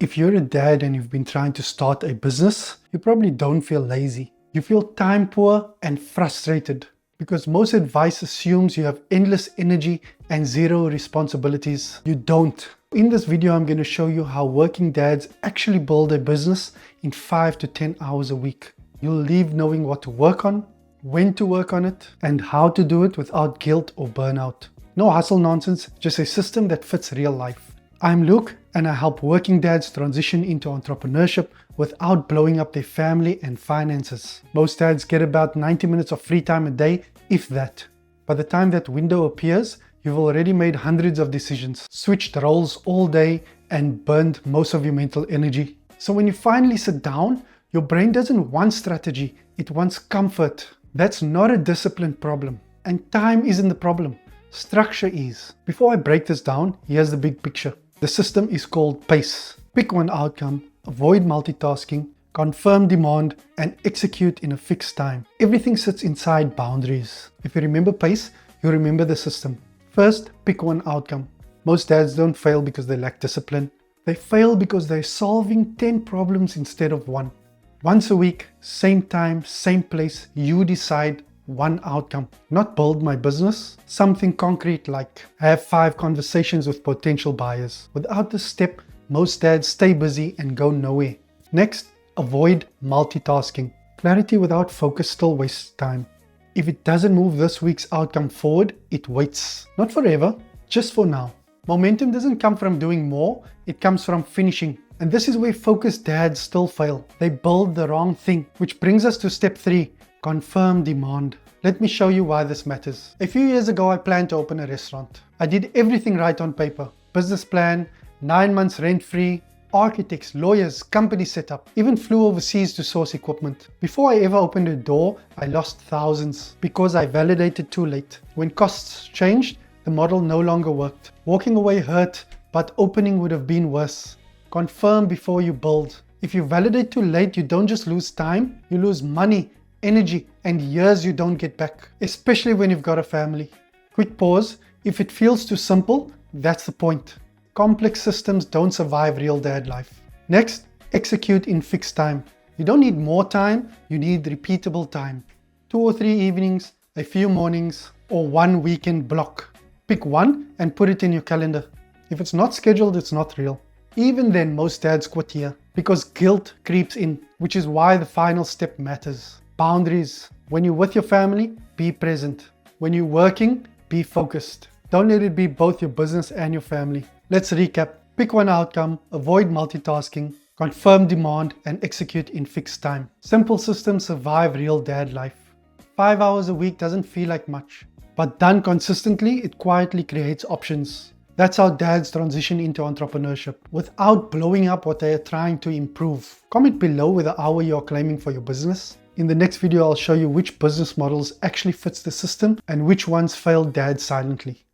If you're a dad and you've been trying to start a business, you probably don't feel lazy. You feel time poor and frustrated because most advice assumes you have endless energy and zero responsibilities. You don't. In this video, I'm going to show you how working dads actually build a business in 5 to 10 hours a week. You'll leave knowing what to work on, when to work on it, and how to do it without guilt or burnout. No hustle nonsense, just a system that fits real life. I'm Luke, and I help working dads transition into entrepreneurship without blowing up their family and finances. Most dads get about 90 minutes of free time a day, if that. By the time that window appears, you've already made hundreds of decisions, switched roles all day, and burned most of your mental energy. So when you finally sit down, your brain doesn't want strategy, it wants comfort. That's not a discipline problem. And time isn't the problem. Structure is. Before I break this down, here's the big picture. The system is called PACE. Pick one outcome, avoid multitasking, confirm demand, and execute in a fixed time. Everything sits inside boundaries. If you remember PACE, you remember the system. First, pick one outcome. Most dads don't fail because they lack discipline. They fail because they're solving 10 problems instead of one. Once a week, same time, same place, you decide one outcome. Not build my business, something concrete like have 5 conversations with potential buyers. Without this step, most dads stay busy and go nowhere. Next, avoid multitasking. Clarity without focus still wastes time. If it doesn't move this week's outcome forward, it waits. Not forever, just for now. Momentum doesn't come from doing more, it comes from finishing. And this is where focused dads still fail. They build the wrong thing, which brings us to step 3. Confirm demand. Let me show you why this matters. A few years ago, I planned to open a restaurant. I did everything right on paper. Business plan, 9 months rent-free, architects, lawyers, company setup, even flew overseas to source equipment. Before I ever opened a door, I lost thousands because I validated too late. When costs changed, the model no longer worked. Walking away hurt, but opening would have been worse. Confirm before you build. If you validate too late, you don't just lose time, you lose money, energy, and years you don't get back, especially when you've got a family. Quick pause. If it feels too simple, that's the point. Complex systems don't survive real dad life. Next, execute in fixed time. You don't need more time, you need repeatable time. 2 or 3 evenings, a few mornings, or 1 weekend block. Pick one and put it in your calendar. If it's not scheduled, it's not real. Even then, most dads quit here because guilt creeps in, which is why the final step matters. Boundaries. When you're with your family, be present. When you're working, be focused. Don't let it be both your business and your family. Let's recap. Pick one outcome, avoid multitasking, confirm demand, and execute in fixed time. Simple systems survive real dad life. 5 hours a week doesn't feel like much, but done consistently, it quietly creates options. That's how dads transition into entrepreneurship without blowing up what they are trying to improve. Comment below with the hour you're claiming for your business. In the next video, I'll show you which business models actually fits the system and which ones fail dads silently.